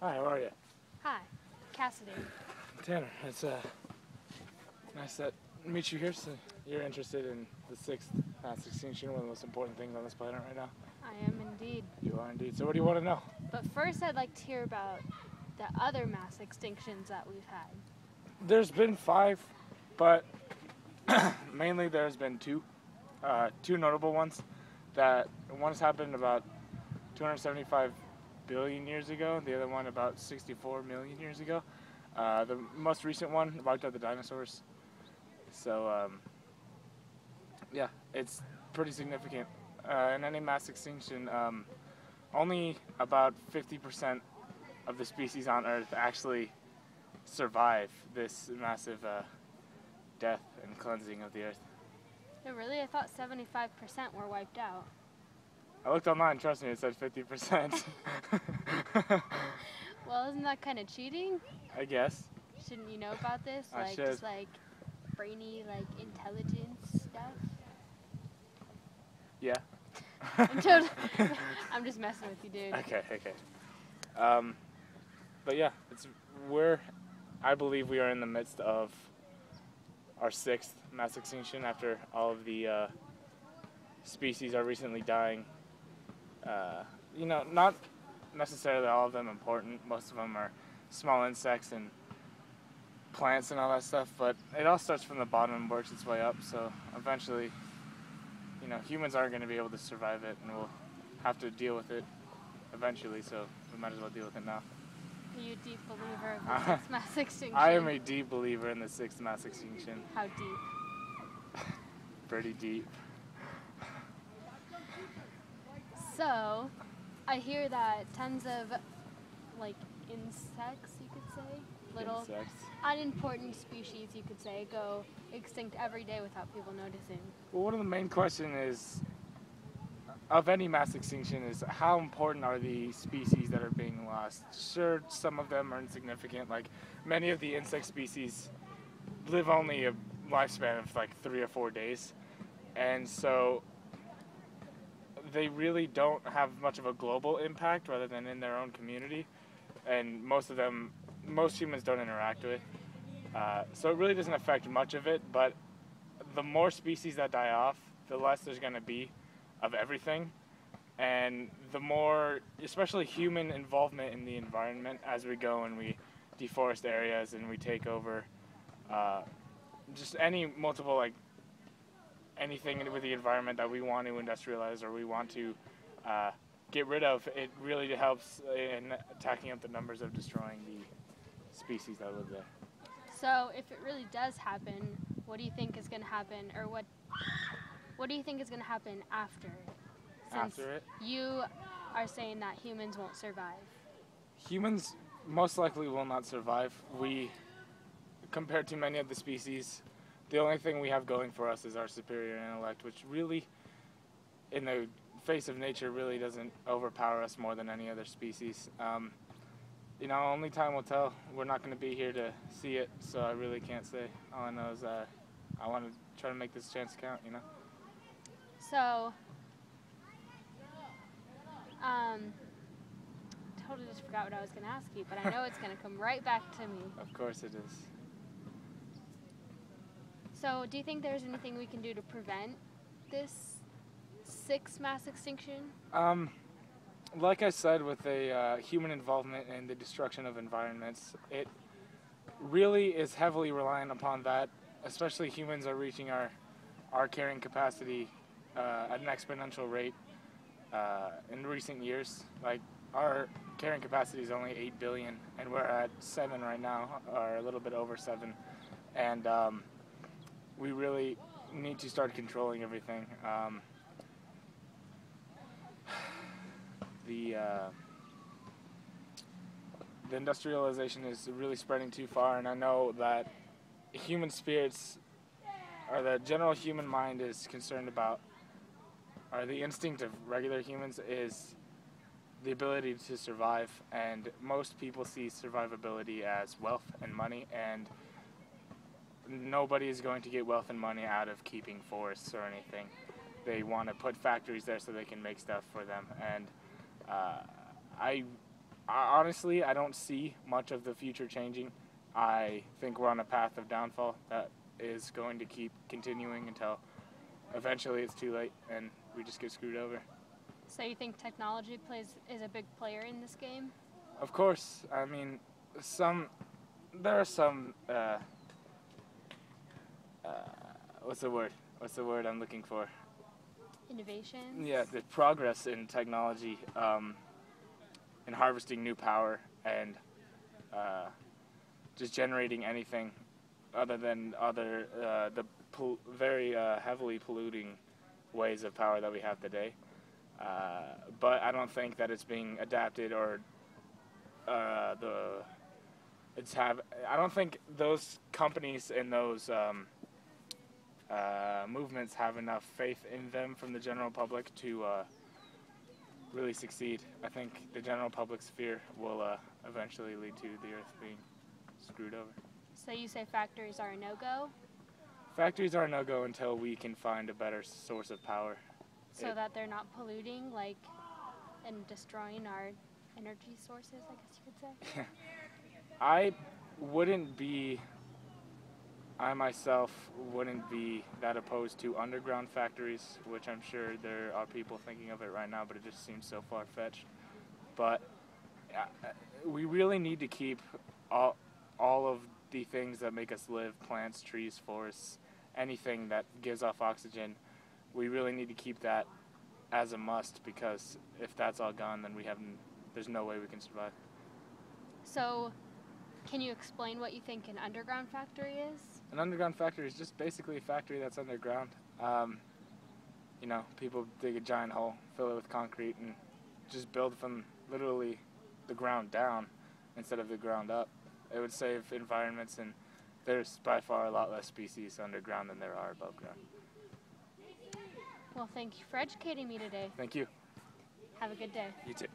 Hi, how are you? Hi, Cassidy. Tanner, it's nice to meet you here. So you're interested in the sixth mass extinction, one of the most important things on this planet right now. I am indeed. You are indeed. So what do you want to know? But first, I'd like to hear about the other mass extinctions that we've had. There's been 5, but mainly there's been 2. Two notable ones. That one's happened about 275 billion years ago. The other one about 64 million years ago. The most recent one wiped out the dinosaurs. So yeah, it's pretty significant. In any mass extinction, only about 50% of the species on Earth actually survive this massive death and cleansing of the Earth. No, really? I thought 75% were wiped out. I looked online, trust me, it said 50%. Well, isn't that kind of cheating? I guess. Shouldn't you know about this? I should. Just like brainy, like intelligence stuff? Yeah. I'm just messing with you, dude. Okay. But yeah, I believe we are in the midst of our 6th mass extinction after all of the species are recently dying. Not necessarily all of them important. Most of them are small insects and plants and all that stuff, but it all starts from the bottom and works its way up. So eventually, humans aren't going to be able to survive it, and we'll have to deal with it eventually. So we might as well deal with it now. Are you a deep believer of the 6th mass extinction? I am a deep believer in the 6th mass extinction. How deep? Pretty deep. So, I hear that tons of, like, insects, you could say, little Insects. unimportant species, you could say, go extinct every day without people noticing. Well, one of the main questions of any mass extinction is how important are the species that are being lost? Sure, some of them are insignificant. Like many of the insect species live only a lifespan of like 3 or 4 days, and so they really don't have much of a global impact rather than in their own community, and most humans don't interact with. So it really doesn't affect much of it, but the more species that die off, the less there's going to be of everything, and the more, especially human involvement in the environment as we go and we deforest areas and we take over just anything with the environment that we want to industrialize or we want to get rid of, it really helps in tacking up the numbers of destroying the species that live there. So, if it really does happen, what do you think is going to happen, or what do you think is going to happen after? Since After it? You are saying that humans won't survive. Humans most likely will not survive. Compared to many of the species, the only thing we have going for us is our superior intellect, which really, in the face of nature, really doesn't overpower us more than any other species. Only time will tell. We're not going to be here to see it, so I really can't say. All I know is I want to try to make this chance count, So, totally just forgot what I was going to ask you, but I know it's going to come right back to me. Of course it is. So, do you think there's anything we can do to prevent this 6th mass extinction? Like I said, with human involvement in the destruction of environments, it really is heavily reliant upon that. Especially humans are reaching our carrying capacity at an exponential rate in recent years. Like our carrying capacity is only 8 billion, and we're at 7 right now, or a little bit over 7. And we really need to start controlling everything. The industrialization is really spreading too far, and I know that human spirits, or the general human mind, is concerned about, or the instinct of regular humans is the ability to survive, and most people see survivability as wealth and money, and nobody is going to get wealth and money out of keeping forests or anything. They want to put factories there so they can make stuff for them, and I Honestly, I don't see much of the future changing. I think we're on a path of downfall that is going to keep continuing until eventually it's too late and we just get screwed over. So you think technology is a big player in this game? Of course, I mean, there are some, what's the word? What's the word I'm looking for? Innovations? Yeah, the progress in technology, in harvesting new power and just generating anything other than very heavily polluting ways of power that we have today. But I don't think that it's being adapted or I don't think those companies and those movements have enough faith in them from the general public to really succeed. I think the general public's fear will eventually lead to the Earth being screwed over. So you say factories are a no-go? Factories are a no-go until we can find a better source of power. So that they're not polluting, like, and destroying our energy sources, I guess you could say? I myself wouldn't be that opposed to underground factories, which I'm sure there are people thinking of it right now, but it just seems so far-fetched. But we really need to keep all of the things that make us live, plants, trees, forests, anything that gives off oxygen. We really need to keep that as a must, because if that's all gone, then there's no way we can survive. So, can you explain what you think an underground factory is? An underground factory is just basically a factory that's underground. People dig a giant hole, fill it with concrete, and just build from literally the ground down instead of the ground up. It would save environments, and there's by far a lot less species underground than there are above ground. Well, thank you for educating me today. Thank you. Have a good day. You too.